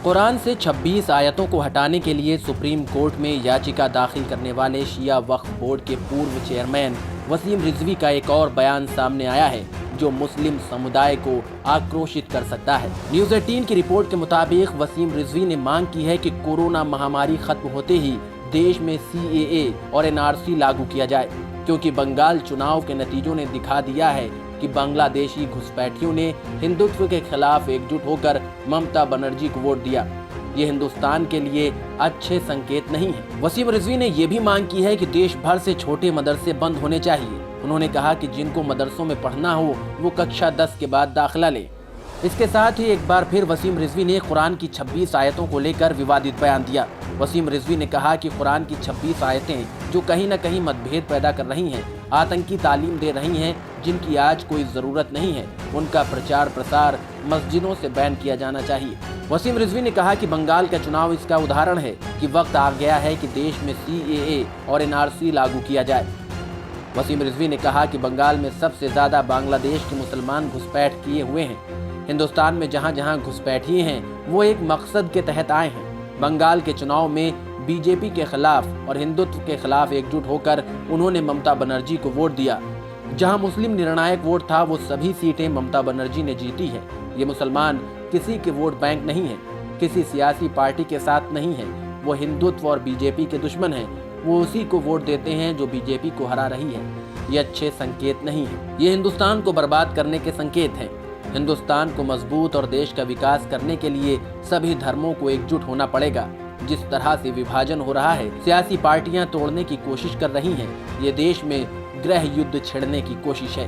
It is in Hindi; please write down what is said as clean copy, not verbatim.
कुरान से 26 आयतों को हटाने के लिए सुप्रीम कोर्ट में याचिका दाखिल करने वाले शिया वक्फ बोर्ड के पूर्व चेयरमैन वसीम रिजवी का एक और बयान सामने आया है जो मुस्लिम समुदाय को आक्रोशित कर सकता है। न्यूज़ 18 की रिपोर्ट के मुताबिक वसीम रिजवी ने मांग की है कि कोरोना महामारी खत्म होते ही देश में CAA और NRC लागू किया जाए, क्योंकि बंगाल चुनाव के नतीजों ने दिखा दिया है कि बांग्लादेशी घुसपैठियों ने हिंदुत्व के खिलाफ एकजुट होकर ममता बनर्जी को वोट दिया। ये हिंदुस्तान के लिए अच्छे संकेत नहीं है। वसीम रिजवी ने यह भी मांग की है कि देश भर से छोटे मदरसे बंद होने चाहिए। उन्होंने कहा कि जिनको मदरसों में पढ़ना हो वो कक्षा 10 के बाद दाखिला ले। इसके साथ ही एक बार फिर वसीम रिजवी ने कुरान की 26 आयतों को लेकर विवादित बयान दिया। वसीम रिजवी ने कहा कि कुरान की 26 आयतें जो कहीं न कहीं मतभेद पैदा कर रही हैं, आतंकी तालीम दे रही हैं, जिनकी आज कोई ज़रूरत नहीं है, उनका प्रचार प्रसार मस्जिदों से बैन किया जाना चाहिए। वसीम रिजवी ने कहा कि बंगाल का चुनाव इसका उदाहरण है कि वक्त आ गया है कि देश में CAA और NRC लागू किया जाए। वसीम रिजवी ने कहा कि बंगाल में सबसे ज़्यादा बांग्लादेश के मुसलमान घुसपैठ किए हुए हैं। हिंदुस्तान में जहाँ जहाँ घुसपैठिए हैं वो एक मकसद के तहत आए हैं। बंगाल के चुनाव में BJP के खिलाफ और हिंदुत्व के खिलाफ एकजुट होकर उन्होंने ममता बनर्जी को वोट दिया। जहां मुस्लिम निर्णायक वोट था वो सभी सीटें ममता बनर्जी ने जीती है। ये मुसलमान किसी के वोट बैंक नहीं है, किसी सियासी पार्टी के साथ नहीं है। वो हिंदुत्व और BJP के दुश्मन हैं। वो उसी को वोट देते हैं जो BJP को हरा रही है। ये अच्छे संकेत नहीं है। ये हिंदुस्तान को बर्बाद करने के संकेत हैं। हिंदुस्तान को मजबूत और देश का विकास करने के लिए सभी धर्मों को एकजुट होना पड़ेगा। जिस तरह से विभाजन हो रहा है, सियासी पार्टियां तोड़ने की कोशिश कर रही हैं, ये देश में गृह युद्ध छेड़ने की कोशिश है।